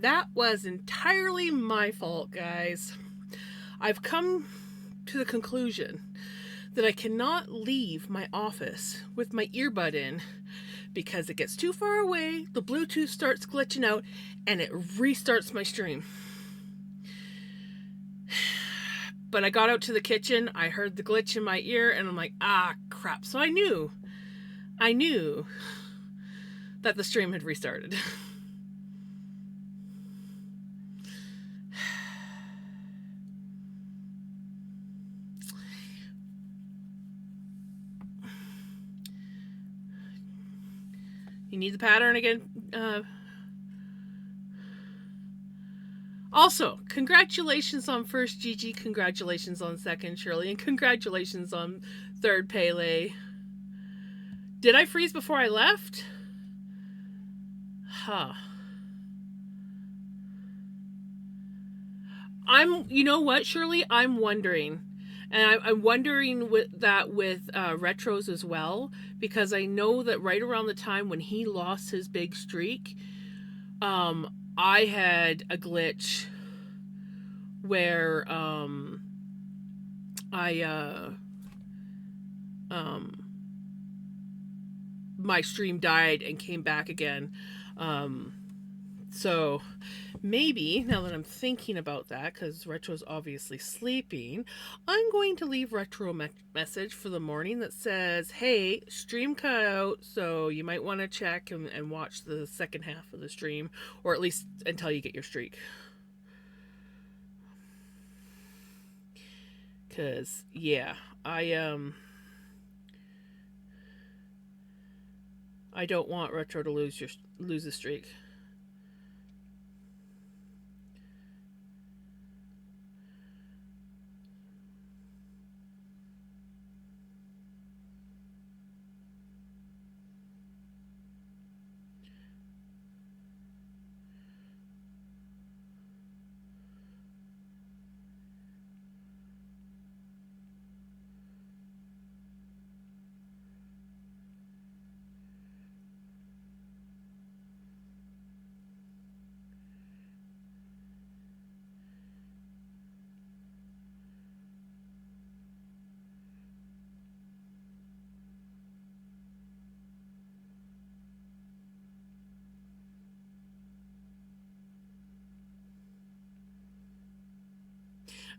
That was entirely my fault, guys. I've come to the conclusion that I cannot leave my office with my earbud in because it gets too far away, the Bluetooth starts glitching out, and it restarts my stream. But I got out to the kitchen, I heard the glitch in my ear, and I'm like, ah, crap. So I knew that the stream had restarted. You need the pattern again? Also, congratulations on first Gigi, congratulations on second Shirley, and congratulations on third Pele. Did I freeze before I left? Huh. You know what, Shirley? I'm wondering. And I'm wondering with retros as well, because I know that right around the time when he lost his big streak, I had a glitch where my stream died and came back again. So maybe, now that I'm thinking about that, because Retro's obviously sleeping, I'm going to leave Retro a message for the morning that says, hey, stream cut out, so you might want to check and watch the second half of the stream, or at least until you get your streak. Because, yeah, I don't want Retro to lose a streak.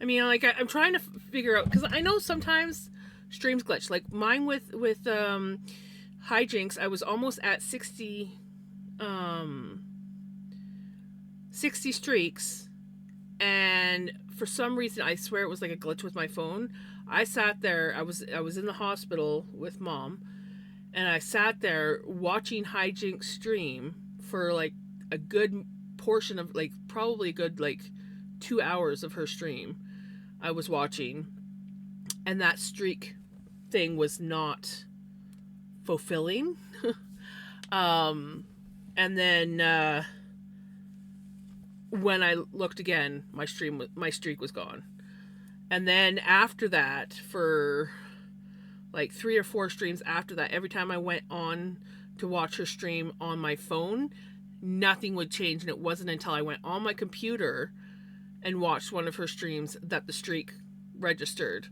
I mean, like I'm trying to figure out, because I know sometimes streams glitch. Like mine with hijinks, I was almost at 60 streaks, and for some reason, I swear it was like a glitch with my phone. I sat there. I was in the hospital with mom, and I sat there watching hijinks stream for like a good portion of, like, probably a good like 2 hours of her stream. I was watching, and that streak thing was not fulfilling. And then when I looked again, my streak was gone. And then after that, for like 3 or 4 streams after that, every time I went on to watch her stream on my phone, nothing would change. And it wasn't until I went on my computer and watched one of her streams that the streak registered.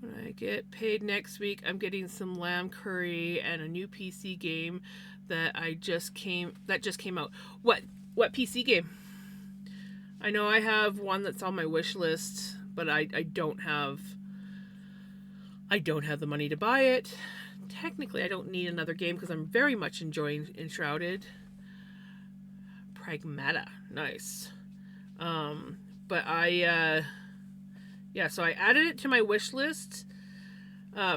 When I get paid next week, I'm getting some lamb curry and a new PC game that just came out. What PC game? I know I have one that's on my wish list, but I don't have the money to buy it. Technically, I don't need another game because I'm very much enjoying Enshrouded. Pragmata, nice. But so I added it to my wish list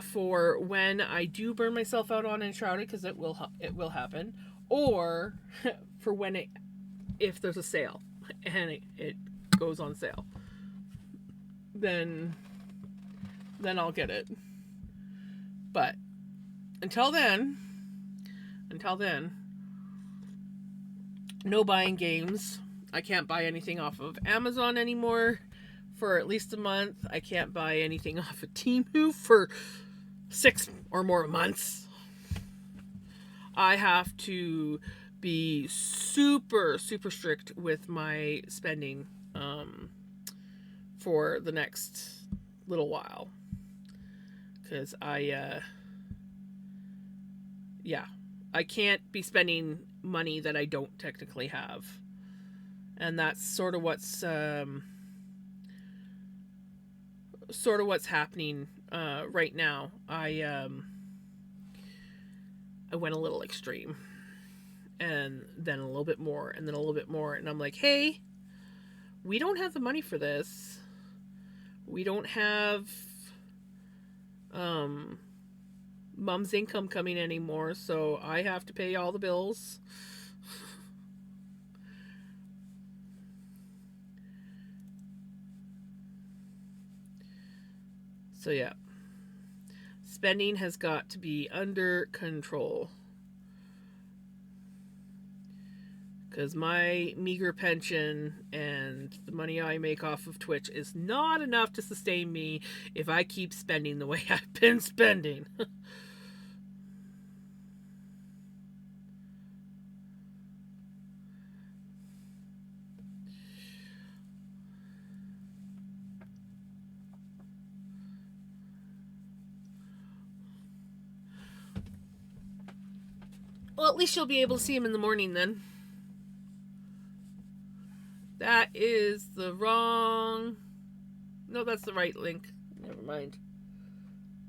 for when I do burn myself out on Enshrouded, because it will happen, or for if there's a sale and it goes on sale, then I'll get it. But until then, no buying games. I can't buy anything off of Amazon anymore for at least a month. I can't buy anything off of Temu for 6 or more months. I have to be super, super strict with my spending for the next little while. Because I can't be spending money that I don't technically have. And that's sort of what's happening right now. I went a little extreme, and then a little bit more, and then a little bit more, and I'm like, hey, we don't have the money for this. We don't have mom's income coming anymore, so I have to pay all the bills. So yeah, spending has got to be under control, because my meager pension and the money I make off of Twitch is not enough to sustain me if I keep spending the way I've been spending. Well, at least you'll be able to see him in the morning then. That is the wrong... No, that's the right link. Never mind.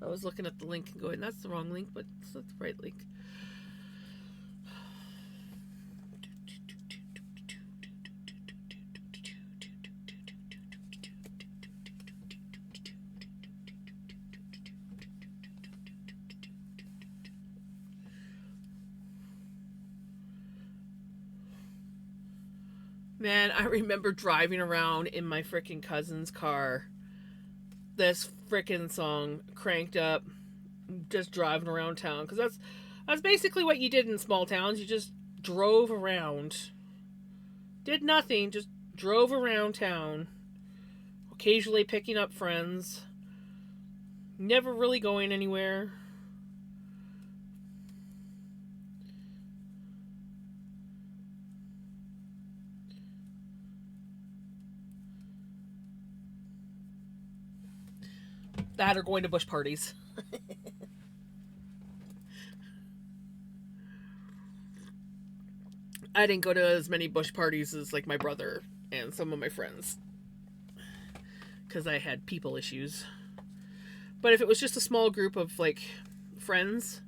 I was looking at the link and going, that's the wrong link, but that's the right link. Man, I remember driving around in my freaking cousin's car. This freaking song cranked up, just driving around town. Because that's basically what you did in small towns. You just drove around. Did nothing, just drove around town. Occasionally picking up friends. Never really going anywhere. That or going to bush parties. I didn't go to as many bush parties as like my brother and some of my friends, because I had people issues. But if it was just a small group of like friends,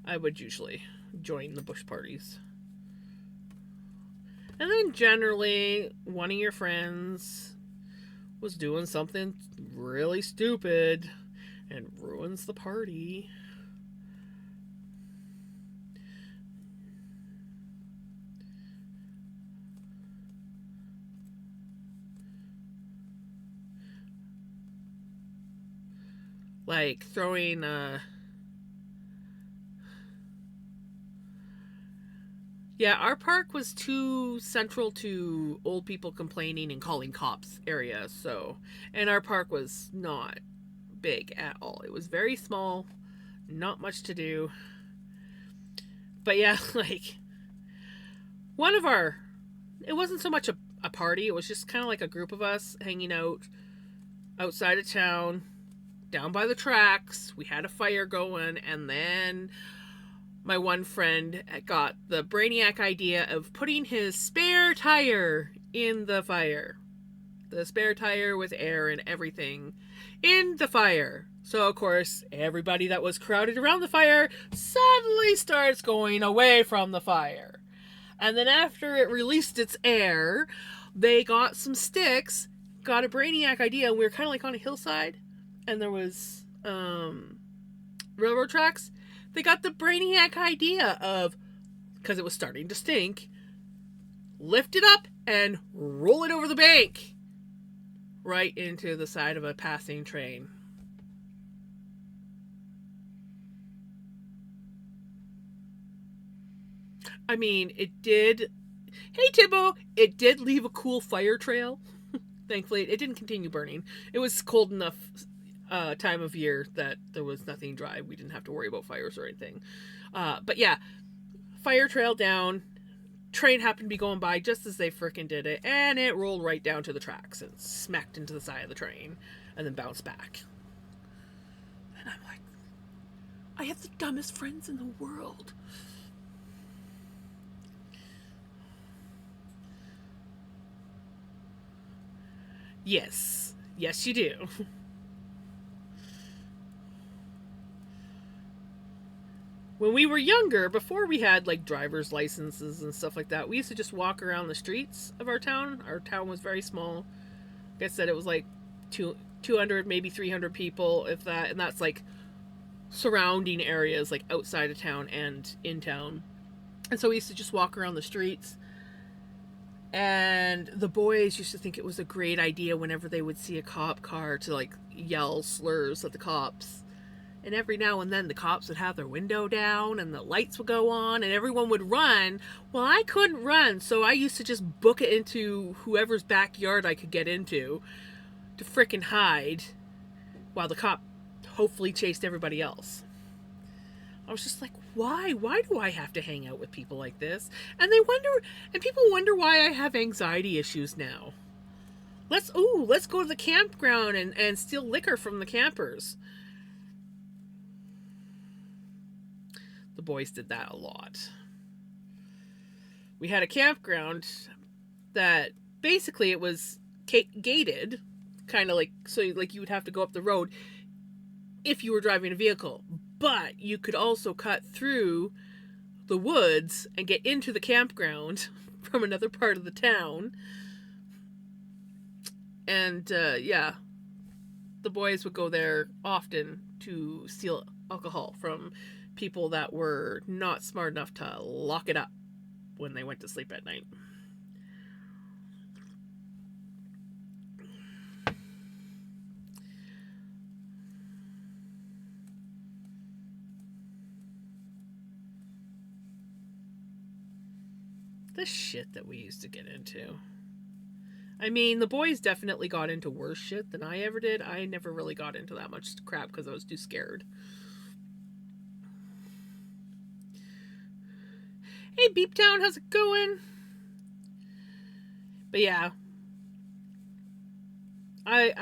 I would usually join the bush parties. And then generally, one of your friends was doing something really stupid and ruins the party. Like throwing yeah, our park was too central to old people complaining and calling cops area, so... And our park was not big at all. It was very small, not much to do. But yeah, like... One of our... It wasn't so much a party, it was just kind of like a group of us hanging out outside of town, down by the tracks. We had a fire going, and then... my one friend got the brainiac idea of putting his spare tire in the fire. The spare tire with air and everything in the fire. So, of course, everybody that was crowded around the fire suddenly starts going away from the fire. And then after it released its air, they got some sticks, got a brainiac idea, and we were kind of like on a hillside, and there was railroad tracks. They got the brainiac idea of, because it was starting to stink, lift it up and roll it over the bank right into the side of a passing train. I mean, it did. Hey, Tibbo, it did leave a cool fire trail. Thankfully, it didn't continue burning. It was cold enough time of year that there was nothing dry. We didn't have to worry about fires or anything. But yeah, fire trail down. Train happened to be going by just as they frickin' did it, and it rolled right down to the tracks and smacked into the side of the train and then bounced back. And I'm like, I have the dumbest friends in the world. Yes. Yes, you do. When we were younger, before we had like driver's licenses and stuff like that, we used to just walk around the streets of our town. Our town was very small. Like I said, it was like 200, maybe 300 people, if that. And that's like surrounding areas, like outside of town and in town. And so we used to just walk around the streets. And the boys used to think it was a great idea whenever they would see a cop car to like yell slurs at the cops. And every now and then the cops would have their window down and the lights would go on and everyone would run. Well, I couldn't run, so I used to just book it into whoever's backyard I could get into to frickin' hide while the cop hopefully chased everybody else. I was just like, why? Why do I have to hang out with people like this? And people wonder why I have anxiety issues now. Let's go to the campground and steal liquor from the campers. The boys did that a lot. We had a campground that basically it was gated, kind of like, so like you would have to go up the road if you were driving a vehicle, but you could also cut through the woods and get into the campground from another part of the town. And yeah, the boys would go there often to steal alcohol from people that were not smart enough to lock it up when they went to sleep at night. The shit that we used to get into. I mean, the boys definitely got into worse shit than I ever did. I never really got into that much crap because I was too scared. Hey, Beeptown, how's it going? But yeah, I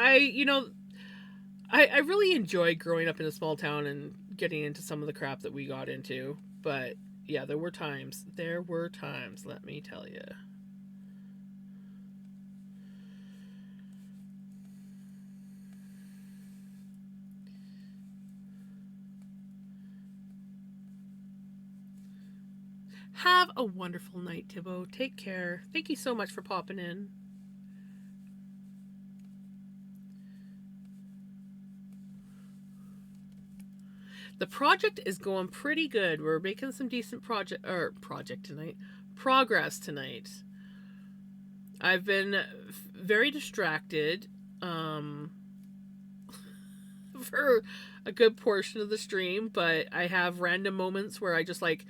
really enjoyed growing up in a small town and getting into some of the crap that we got into. But yeah, there were times, let me tell you. Have a wonderful night, Tibbo. Take care. Thank you so much for popping in. The project is going pretty good. We're making some decent progress tonight. I've been very distracted for a good portion of the stream, but I have random moments where I just like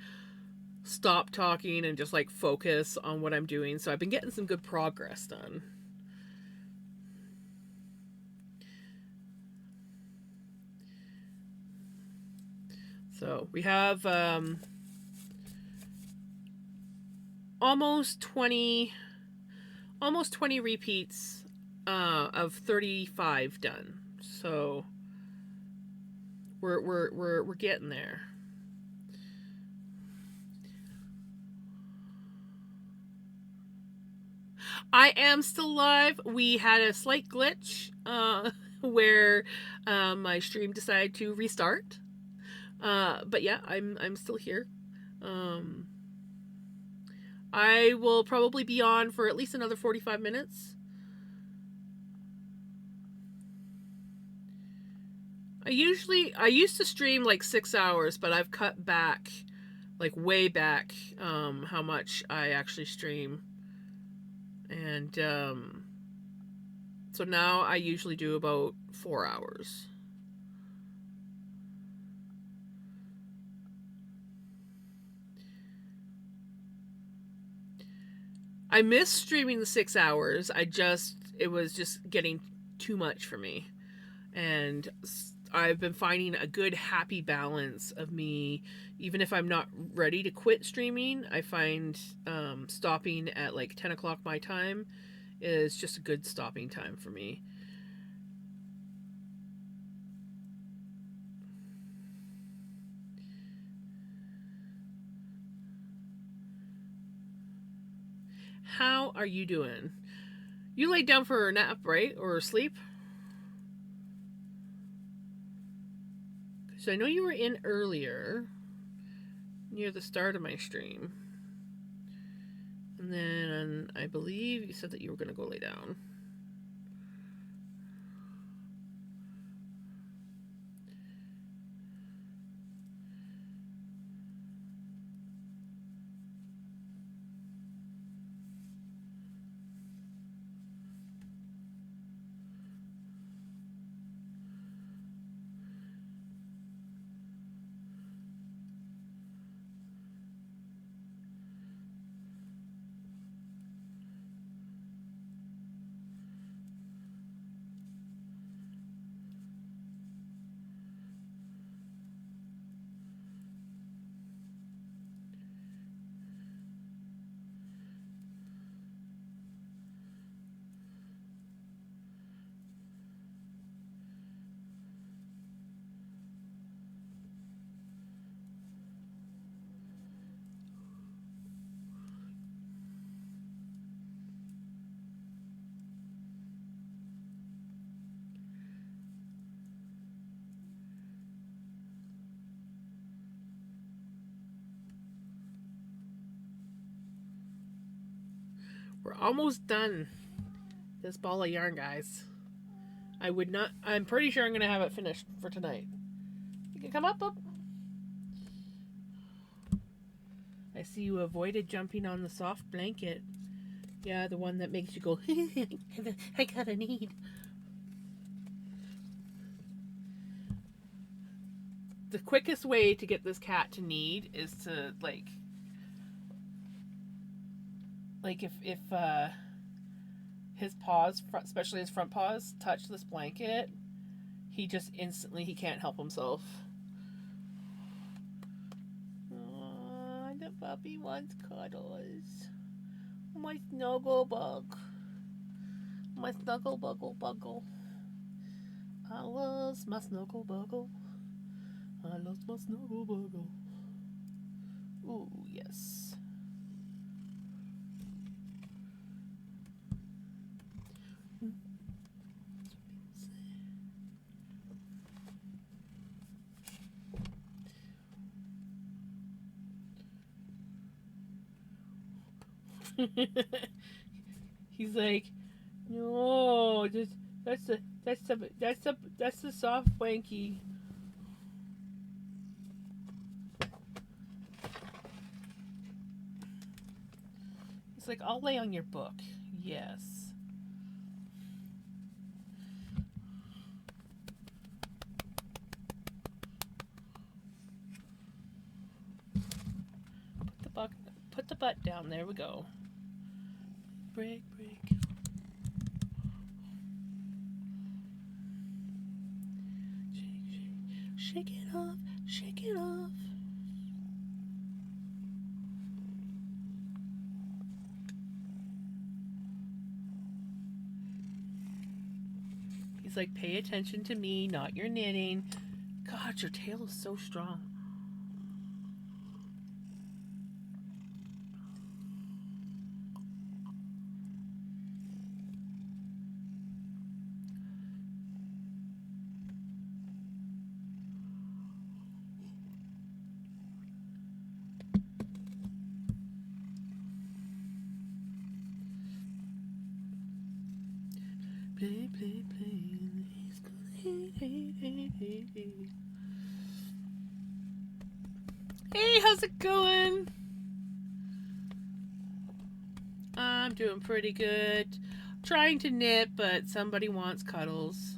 stop talking and just like focus on what I'm doing. So I've been getting some good progress done. So we have almost 20 repeats of 35 done. So we're getting there. I am still live. We had a slight glitch where my stream decided to restart. But yeah, I'm still here. I will probably be on for at least another 45 minutes. I used to stream like 6 hours, but I've cut back, like way back, how much I actually stream. And so now I usually do about 4 hours. I miss streaming the 6 hours. It was just getting too much for me. And I've been finding a good happy balance of me, even if I'm not ready to quit streaming. I find stopping at like 10 o'clock my time is just a good stopping time for me. How are you doing? You laid down for a nap, right? Or sleep? So I know you were in earlier, near the start of my stream. And then I believe you said that you were going to go lay down. We're almost done this ball of yarn, guys. I'm pretty sure I'm going to have it finished for tonight. You can come up. I see you avoided jumping on the soft blanket. Yeah, the one that makes you go, I got a need. The quickest way to get this cat to need is to, like if his paws, especially his front paws, touch this blanket, he can't help himself. Aww, the puppy wants cuddles. My snuggle bug. My snuggle buggle. I lost my snuggle buggle. I lost my snuggle buggle. Ooh, yes. He's like, no, that's the soft blankie. He's like, I'll lay on your book. Yes. Put the butt down. There we go. Break. Shake it off. Shake it off. He's like, pay attention to me, not your knitting. God, your tail is so strong. Play, play, play. He's gonna hate, hate, hate, hate, hate. Hey, how's it going? I'm doing pretty good. Trying to knit, but somebody wants cuddles.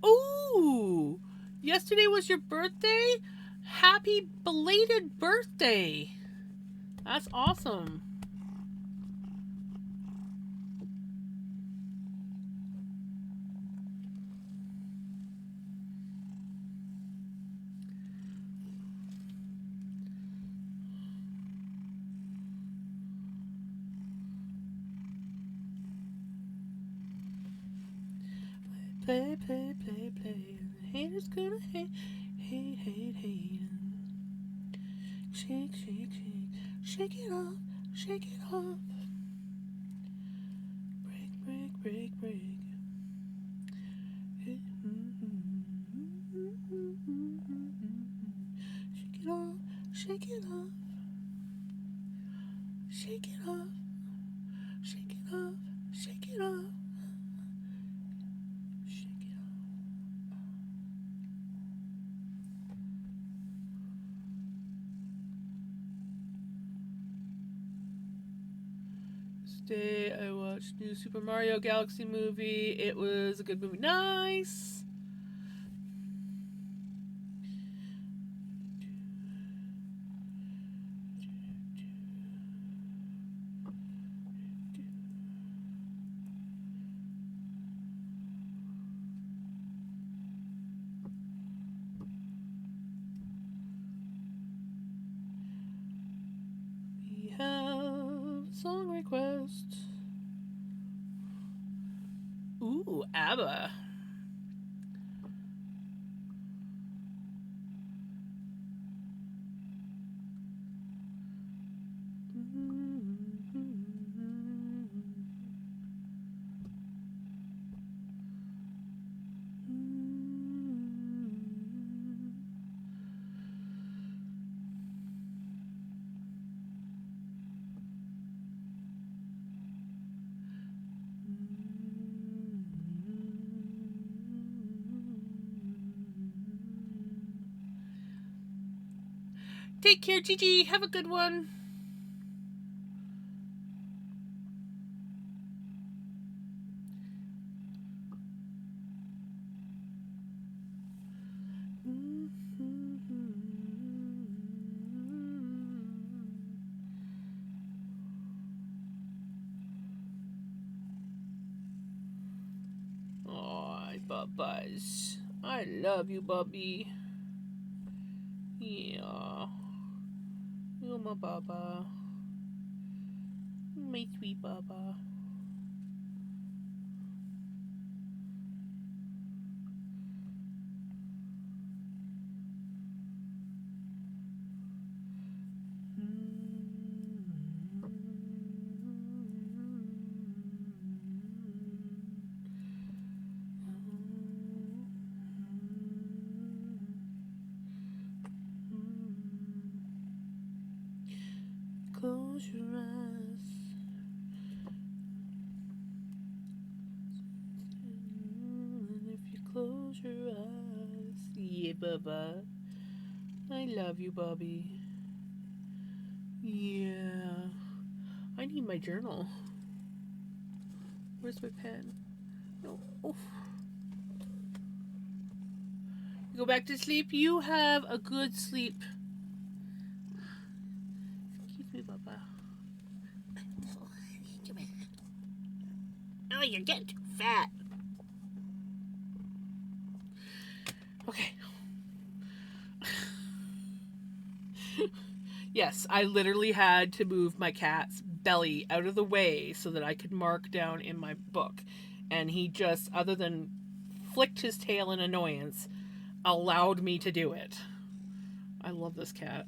Ooh! Yesterday was your birthday? Happy belated birthday! That's awesome. Play, play, play, play. The haters gonna hate, hate, hate, hate. Shake, shake, shake. Shake it off, shake it off. Break, break, break, break. Shake it off, shake it off. Shake it off, shake it off, shake it off. Today I watched new Super Mario Galaxy movie. It was a good movie. Nice. We have a song request. Ooh, ABBA. Take care, Gigi. Have a good one. Oh, Bubba's. I love you, Bubby. Yeah. You're my Bubba. My sweet Bubba. Close your eyes. And if you close your eyes, yeah, Bubba. I love you, Bubby. Yeah. I need my journal. Where's my pen? No. Oof. You go back to sleep. You have a good sleep. Excuse me, Bubba. Oh, you're getting too fat. Okay. Yes, I literally had to move my cat's belly out of the way so that I could mark down in my book. And he just, other than flicked his tail in annoyance, allowed me to do it. I love this cat.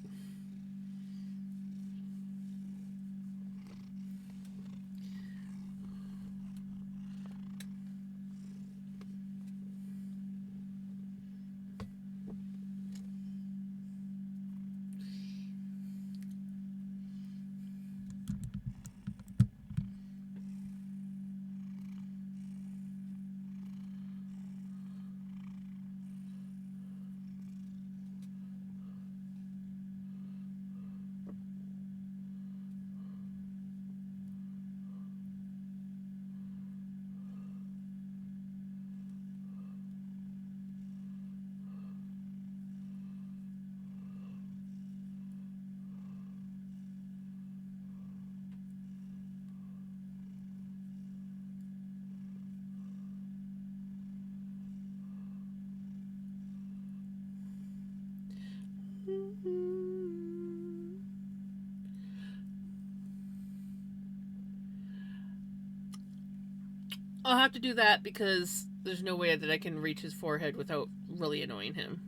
I'll have to do that because there's no way that I can reach his forehead without really annoying him.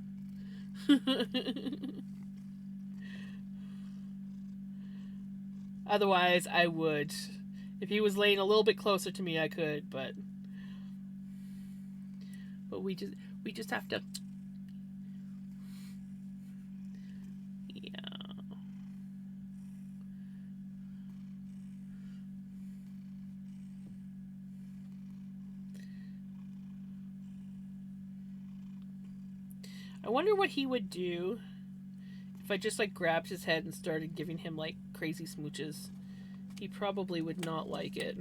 Otherwise, I would. If he was laying a little bit closer to me, I could, but we just have to. Yeah. I wonder what he would do if I just like grabbed his head and started giving him like crazy smooches. He probably would not like it.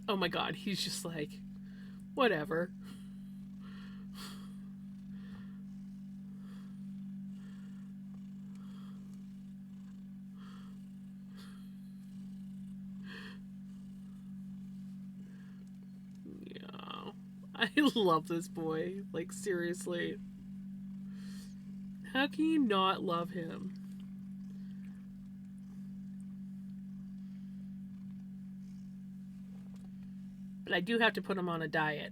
Oh my god, he's just like, whatever. Yeah. I love this boy. Like, seriously. How can you not love him? But I do have to put him on a diet.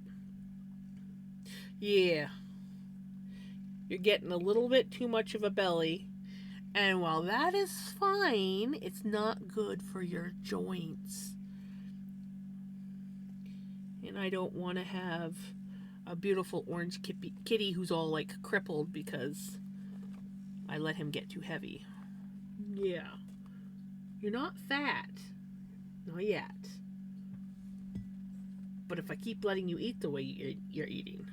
Yeah. You're getting a little bit too much of a belly. And while that is fine, it's not good for your joints. And I don't want to have a beautiful orange kitty who's all like crippled because I let him get too heavy. Yeah. You're not fat. Not yet. But if I keep letting you eat the way you're eating.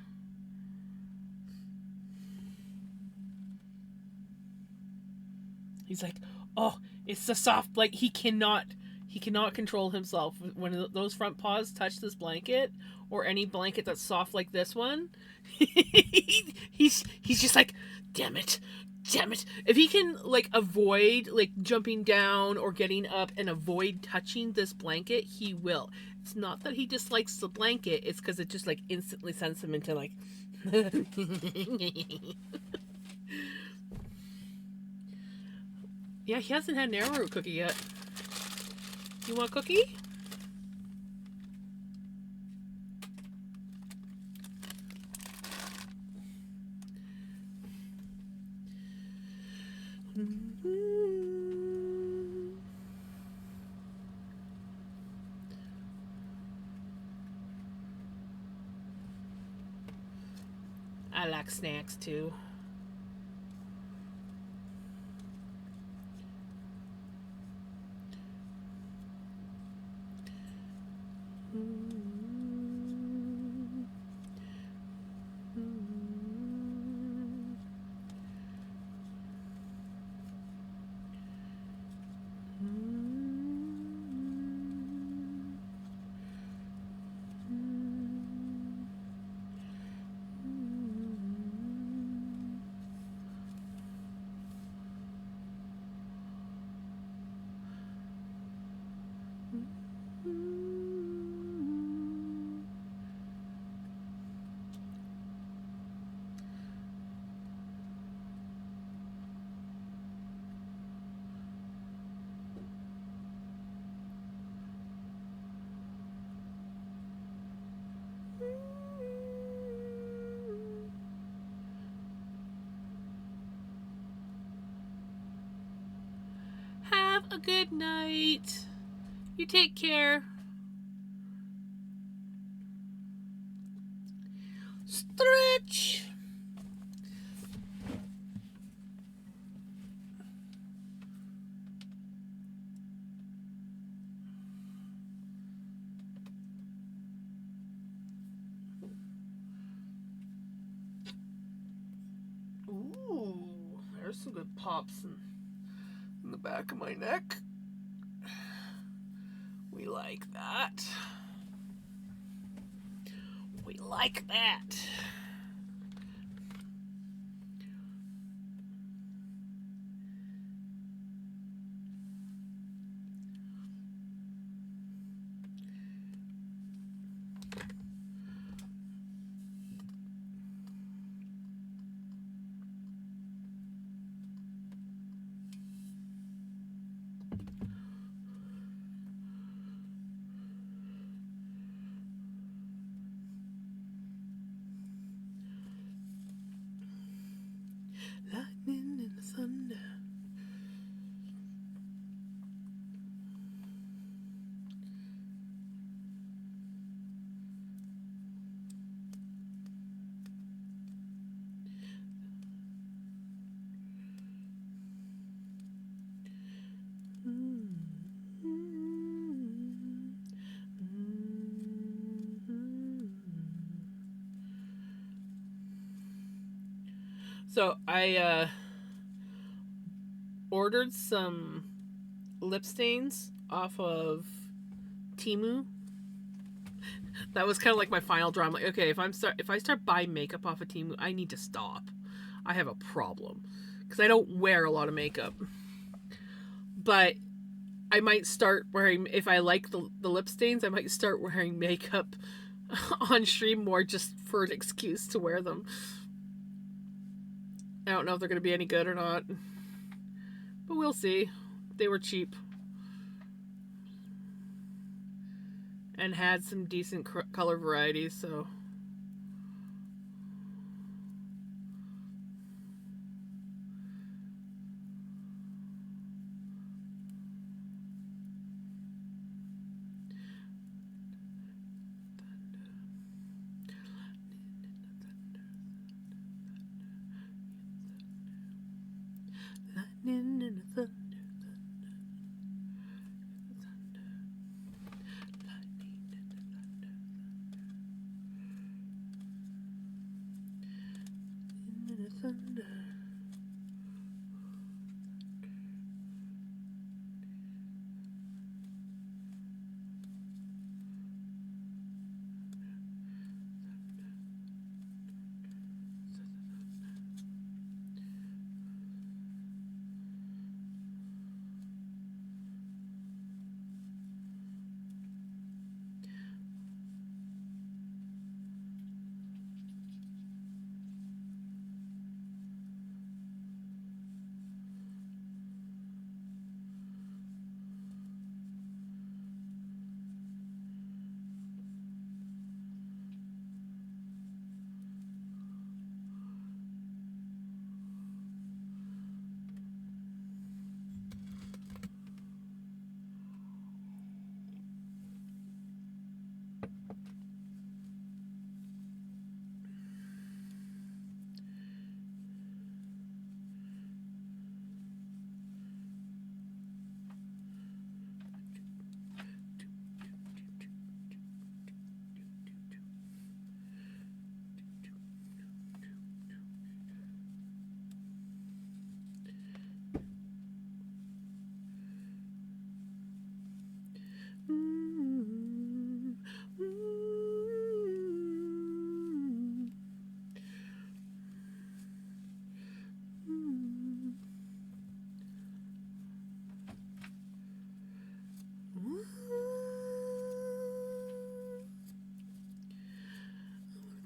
He's like, oh, it's the soft blanket. He cannot control himself when those front paws touch this blanket or any blanket that's soft like this one. he's just like, damn it. If he can like avoid like jumping down or getting up and avoid touching this blanket, he will. It's not that he dislikes the blanket, it's because it just like instantly sends him into like yeah, he hasn't had an arrowroot cookie yet. You want a cookie? I like snacks too. Have a good night. You take care. Stretch. Ooh, there's some good pops in the back of my neck. We like that. We like that. Lightning and the thunder. So I ordered some lip stains off of Temu. That was kind of like my final draw. I'm like, okay, if I start buying makeup off of Temu, I need to stop. I have a problem because I don't wear a lot of makeup. But I might start wearing, if I like the lip stains, I might start wearing makeup on stream more just for an excuse to wear them. I don't know if they're going to be any good or not, but we'll see. They were cheap and had some decent color varieties, so... Lightning and the thunder, lightning and the thunder, in the thunder.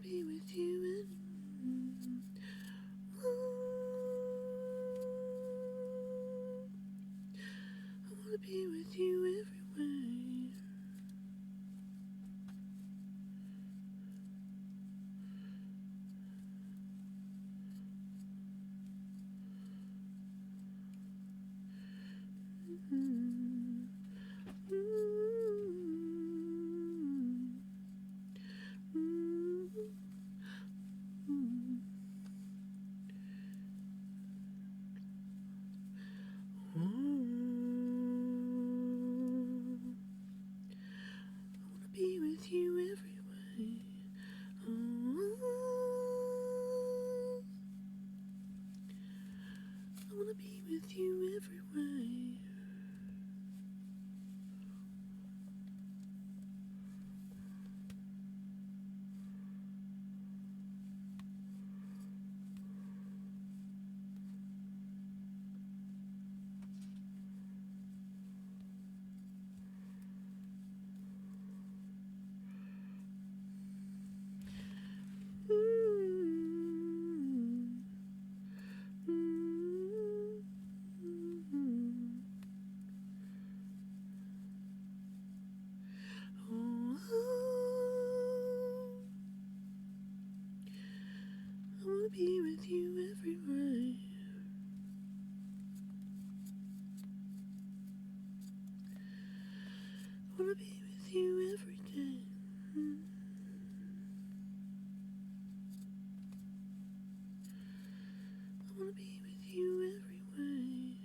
Be with you everywhere. Be with you everywhere. I wanna be with you everywhere. wanna be with you every day. I wanna be with you every way.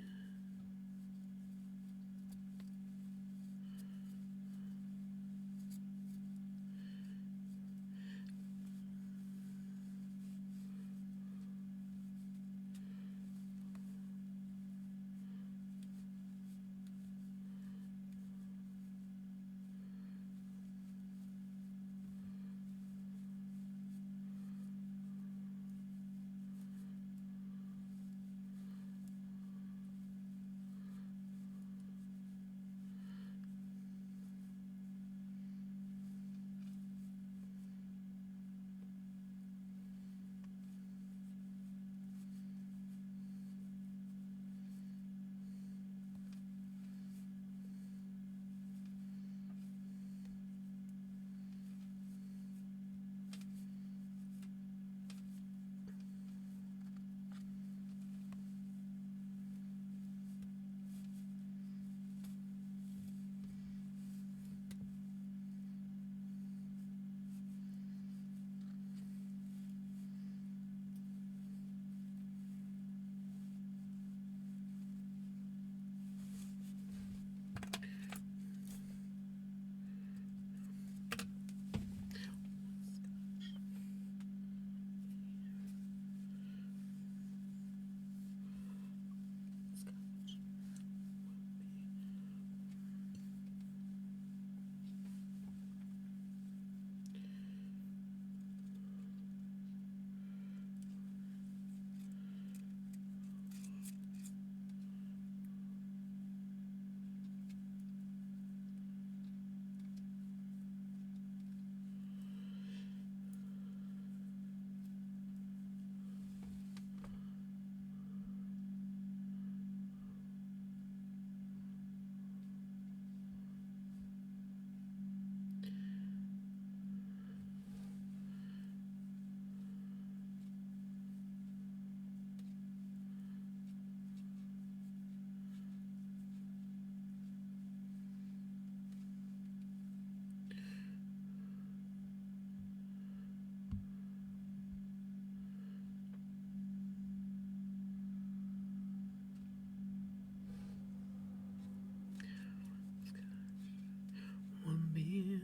One beer.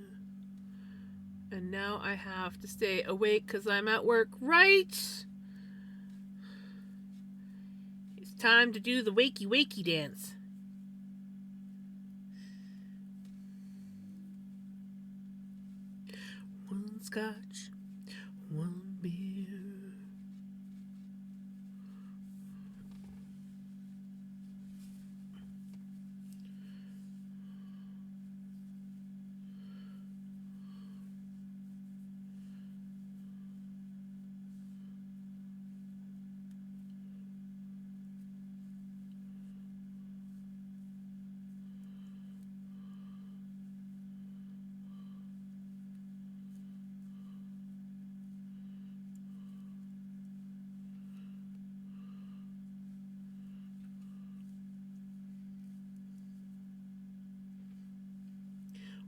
And now I have to stay awake because I'm at work, right? It's time to do the wakey wakey dance. One scotch, one beer.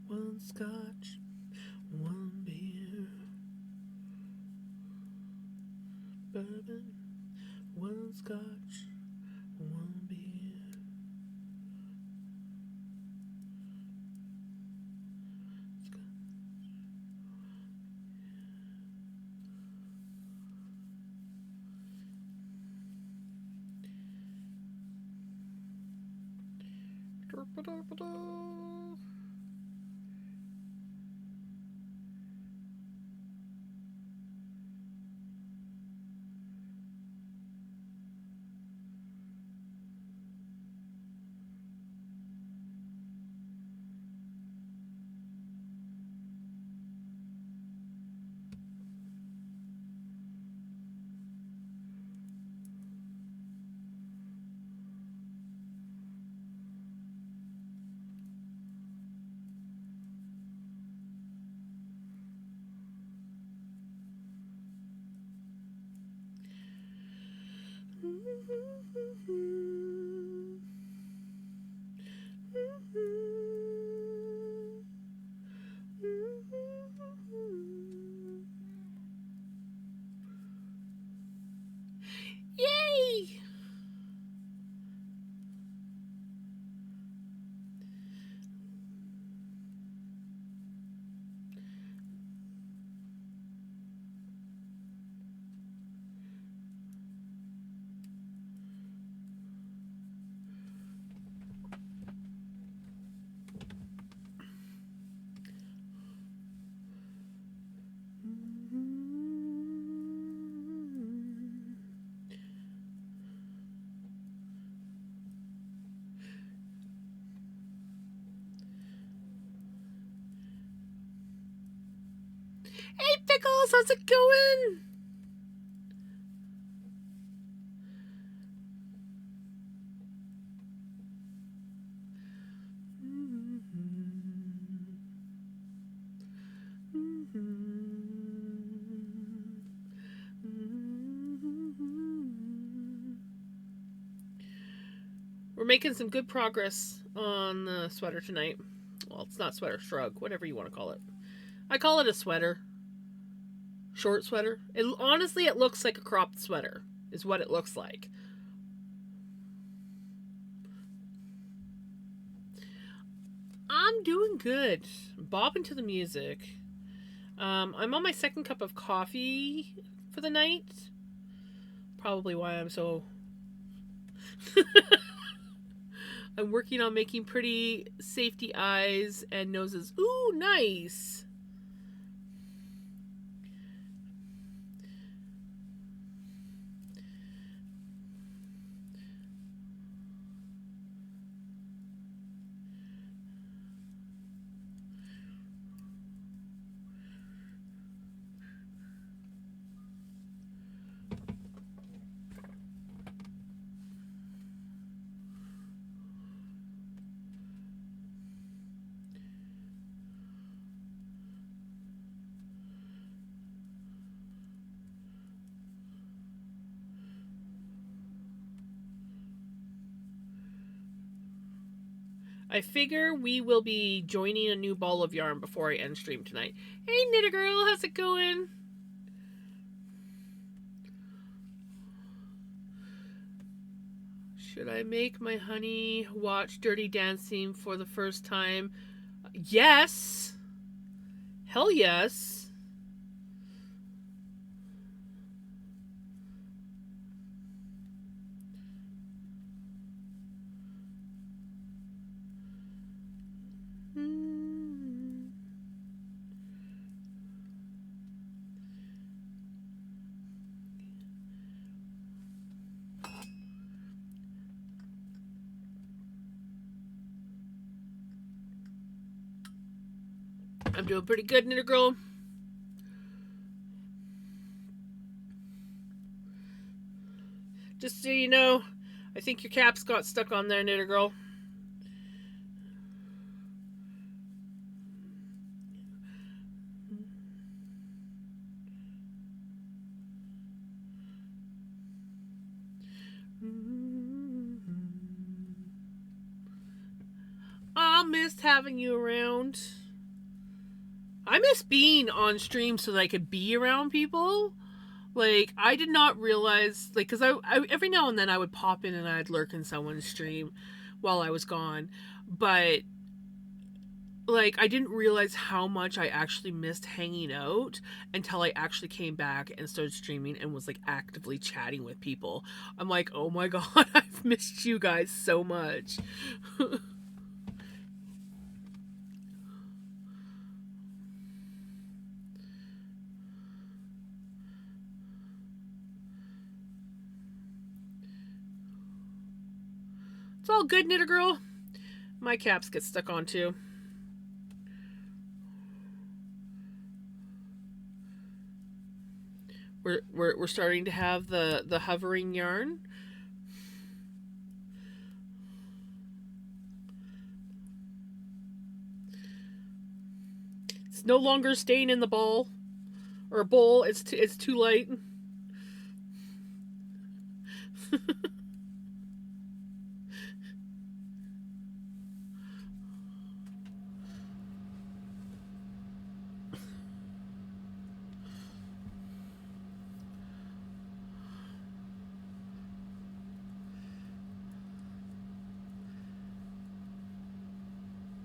One scotch, one beer. Bourbon, one scotch, one beer. Hey, Pickles, how's it going? We're making some good progress on the sweater tonight. Well, it's not sweater, shrug, whatever you want to call it. I call it a sweater. Short sweater. Honestly, it looks like a cropped sweater, is what it looks like. I'm doing good. Bobbing to the music. I'm on my second cup of coffee for the night. Probably why I'm so... I'm working on making pretty safety eyes and noses. Ooh, nice! I figure we will be joining a new ball of yarn before I end stream tonight. Hey, Knitter Girl, how's it going? Should I make my honey watch Dirty Dancing for the first time? Yes! Hell yes! I'm doing pretty good, Knitter Girl. Just so you know, I think your caps got stuck on there, Knitter Girl. I missed having you around. I miss being on stream so that I could be around people. Like, I did not realize, like, because I every now and then I would pop in and I'd lurk in someone's stream while I was gone. But, like, I didn't realize how much I actually missed hanging out until I actually came back and started streaming and was, like, actively chatting with people. I'm like, oh my god, I've missed you guys so much. It's all good, Knitter Girl. My caps get stuck on too. We're starting to have the hovering yarn. It's no longer staying in the ball or bowl. It's too light.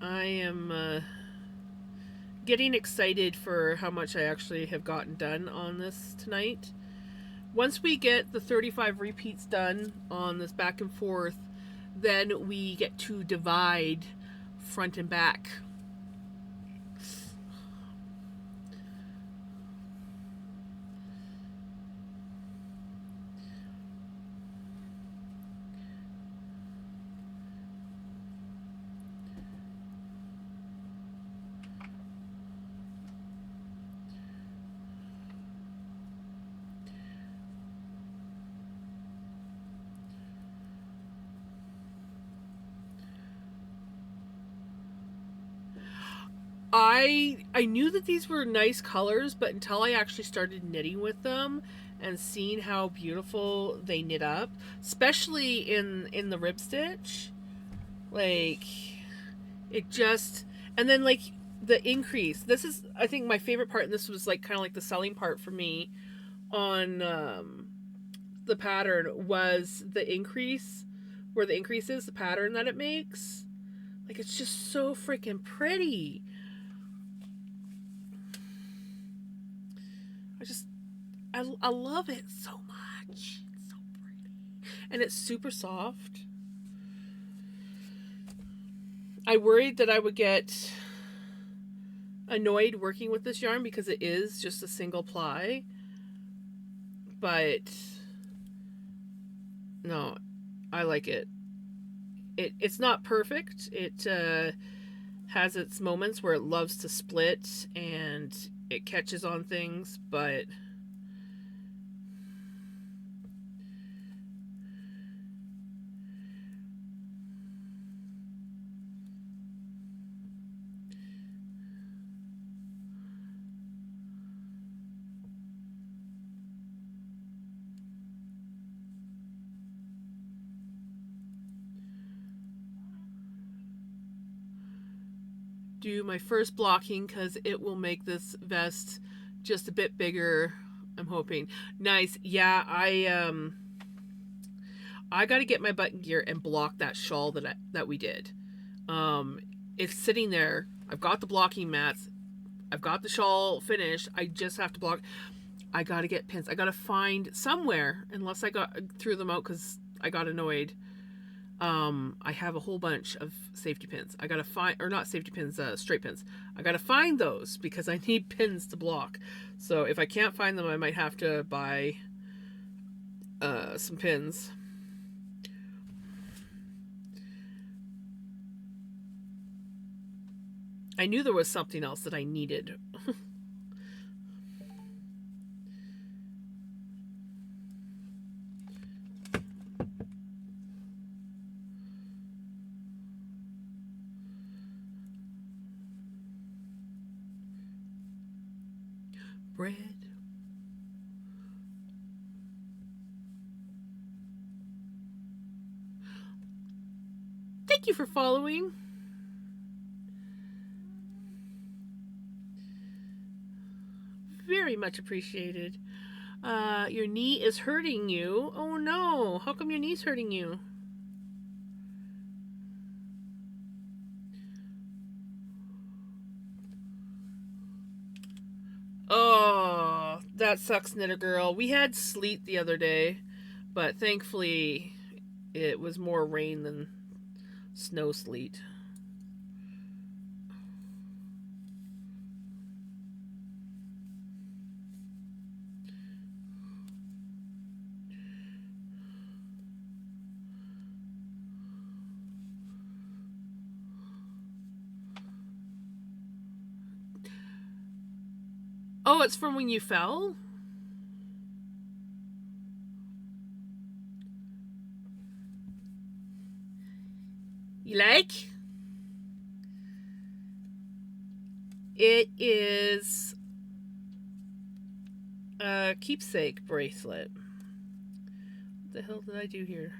I am getting excited for how much I actually have gotten done on this tonight. Once we get the 35 repeats done on this back and forth, then we get to divide front and back. I knew that these were nice colors, but until I actually started knitting with them and seeing how beautiful they knit up, especially in the rib stitch, like it just, and then like the increase. This is, I think, my favorite part, and this was like kind of like the selling part for me on the pattern was the increase, where the increase is, the pattern that it makes. Like it's just so freaking pretty. I love it so much. It's so pretty. And it's super soft. I worried that I would get annoyed working with this yarn because it is just a single ply. But no, I like it. It's not perfect. It has its moments where it loves to split and it catches on things, but do my first blocking because it will make this vest just a bit bigger, I'm hoping. Nice. Yeah, I got to get my button gear and block that shawl that we did. It's sitting there. I've got the blocking mats. I've got the shawl finished. I just have to block. I got to get pins. I got to find somewhere, unless I threw them out because I got annoyed. I have a whole bunch of safety pins. I gotta find, or not safety pins, straight pins. I gotta find those because I need pins to block. So if I can't find them, I might have to buy some pins. I knew there was something else that I needed. Bread. Thank you for following. Very much appreciated. Your knee is hurting you. Oh no, how come your knee's hurting you? Oh, that sucks, Knitter Girl. We had sleet the other day, but thankfully it was more rain than snow sleet. Oh, it's from when you fell? You like? It is a keepsake bracelet. What the hell did I do here?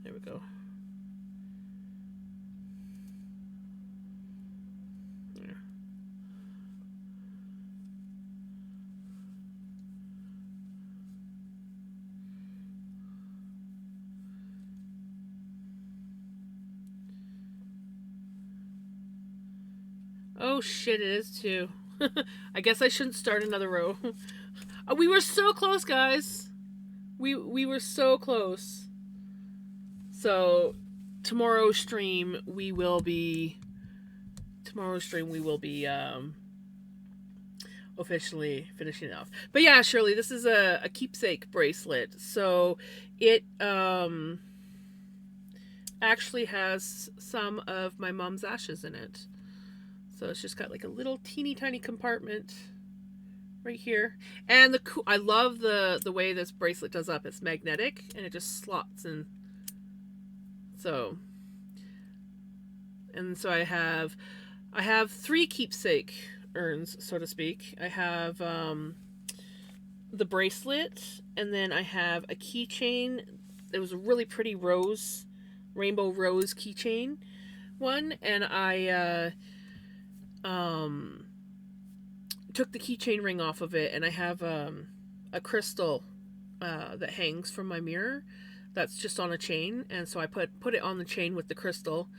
There we go. There. Oh shit, it is too. I guess I shouldn't start another row. We were so close, guys. We were so close. So tomorrow's stream we will be officially finishing it off. But yeah, Shirley, this is a keepsake bracelet. So it actually has some of my mom's ashes in it. So it's just got like a little teeny tiny compartment right here. And I love the way this bracelet does up. It's magnetic and it just slots in. So And so I have three keepsake urns, so to speak. I have the bracelet, and then I have a keychain. It was a really pretty rainbow rose keychain one, and I um, took the keychain ring off of it, and I have a crystal that hangs from my mirror. That's just on a chain, and so I put it on the chain with the crystal,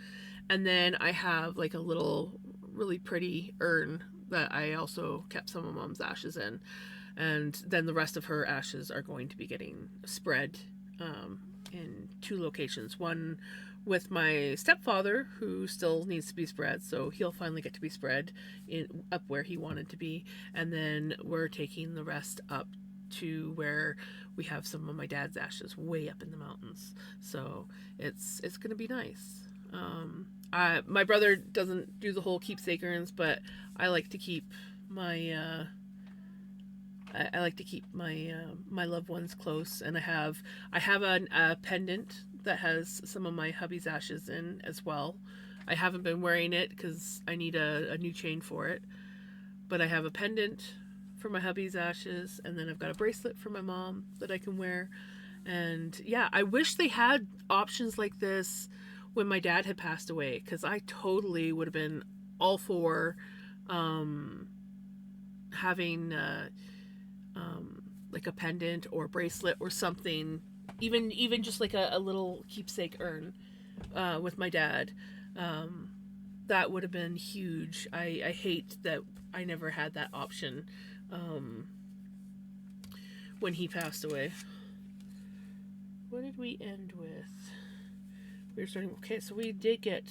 and then I have like a little really pretty urn that I also kept some of Mom's ashes in, and then the rest of her ashes are going to be getting spread in two locations. One with my stepfather, who still needs to be spread, so he'll finally get to be spread up where he wanted to be, and then we're taking the rest up to where we have some of my dad's ashes way up in the mountains. So it's going to be nice. My brother doesn't do the whole keepsake urns, but I like to keep my I like to keep my loved ones close, and I have a pendant that has some of my hubby's ashes in as well. I haven't been wearing it because I need a new chain for it, but I have a pendant for my hubby's ashes, and then I've got a bracelet for my mom that I can wear. And yeah, I wish they had options like this when my dad had passed away, because I totally would have been all for having like a pendant or bracelet or something, even just like a little keepsake urn with my dad. That would have been huge. I hate that I never had that option when he passed away. What did we end with? We were starting. Okay, so we did get.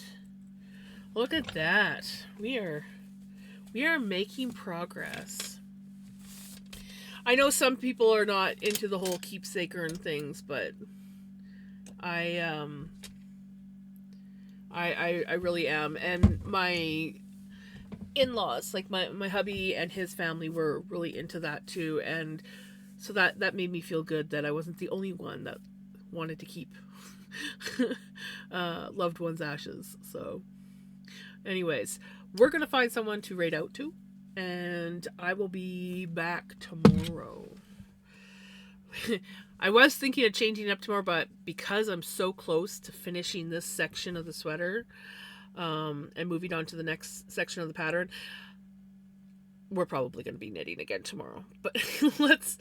Look at that. We are making progress. I know some people are not into the whole keepsake urn things, but I really am. And my in-laws, like my hubby and his family, were really into that too, and so that made me feel good that I wasn't the only one that wanted to keep loved ones' ashes. So anyways, we're gonna find someone to raid out to, and I will be back tomorrow. I was thinking of changing up tomorrow, but because I'm so close to finishing this section of the sweater and moving on to the next section of the pattern, we're probably going to be knitting again tomorrow. But let's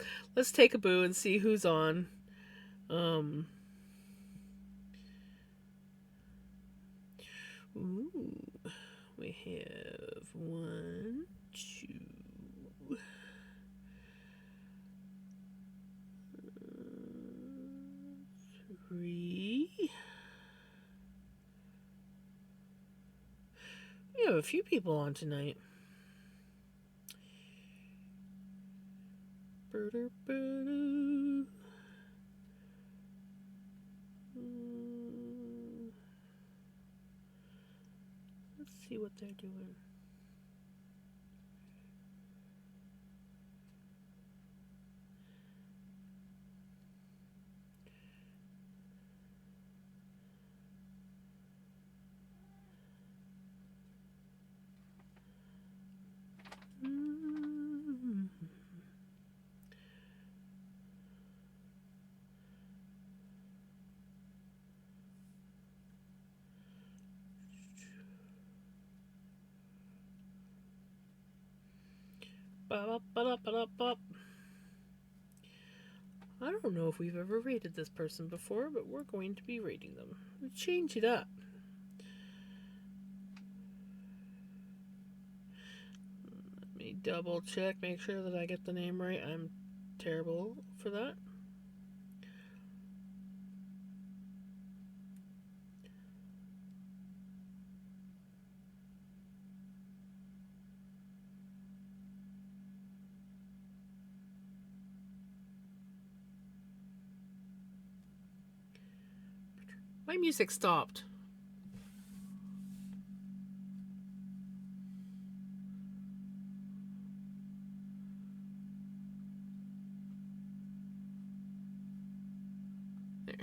take a boo and see who's on. Ooh, we have 1, 2, 3. We have a few people on tonight. Let's see what they're doing. I don't know if we've ever rated this person before, but we're going to be rating them. We'll change it up. Let me double check, make sure that I get the name right. I'm terrible for that. My music stopped. There.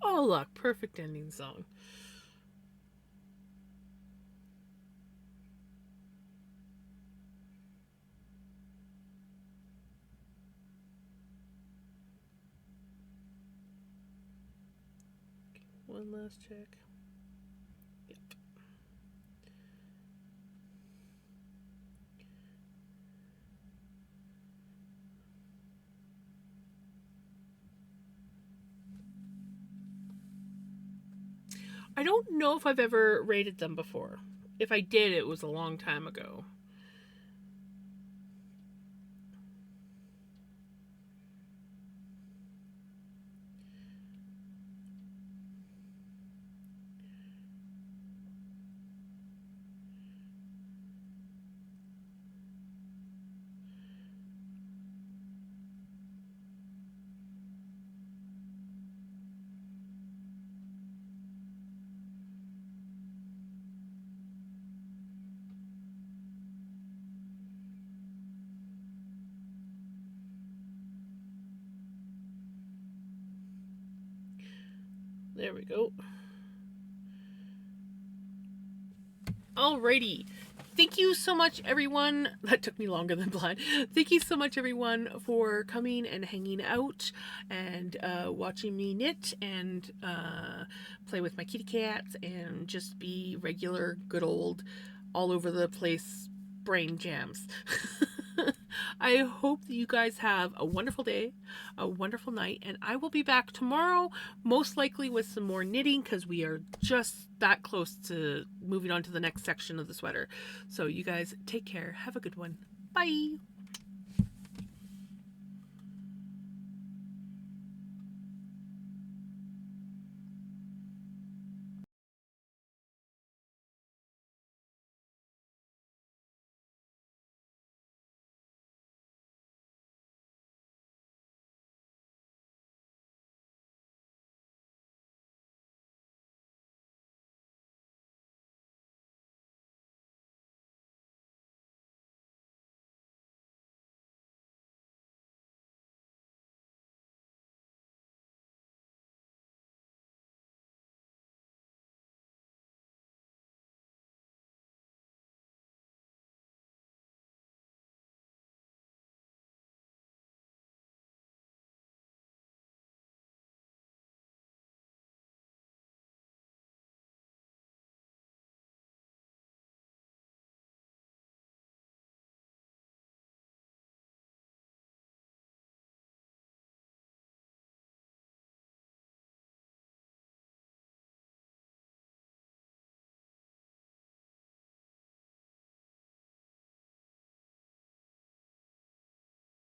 Oh, look, perfect ending song. One last check. Yep. I don't know if I've ever rated them before. If I did, it was a long time ago. There we go. Alrighty. Thank you so much, everyone. That took me longer than planned. Thank you so much, everyone, for coming and hanging out and watching me knit and play with my kitty cats and just be regular, good old, all over the place brain jams. I hope that you guys have a wonderful day, a wonderful night, and I will be back tomorrow, most likely with some more knitting because we are just that close to moving on to the next section of the sweater. So you guys take care. Have a good one. Bye.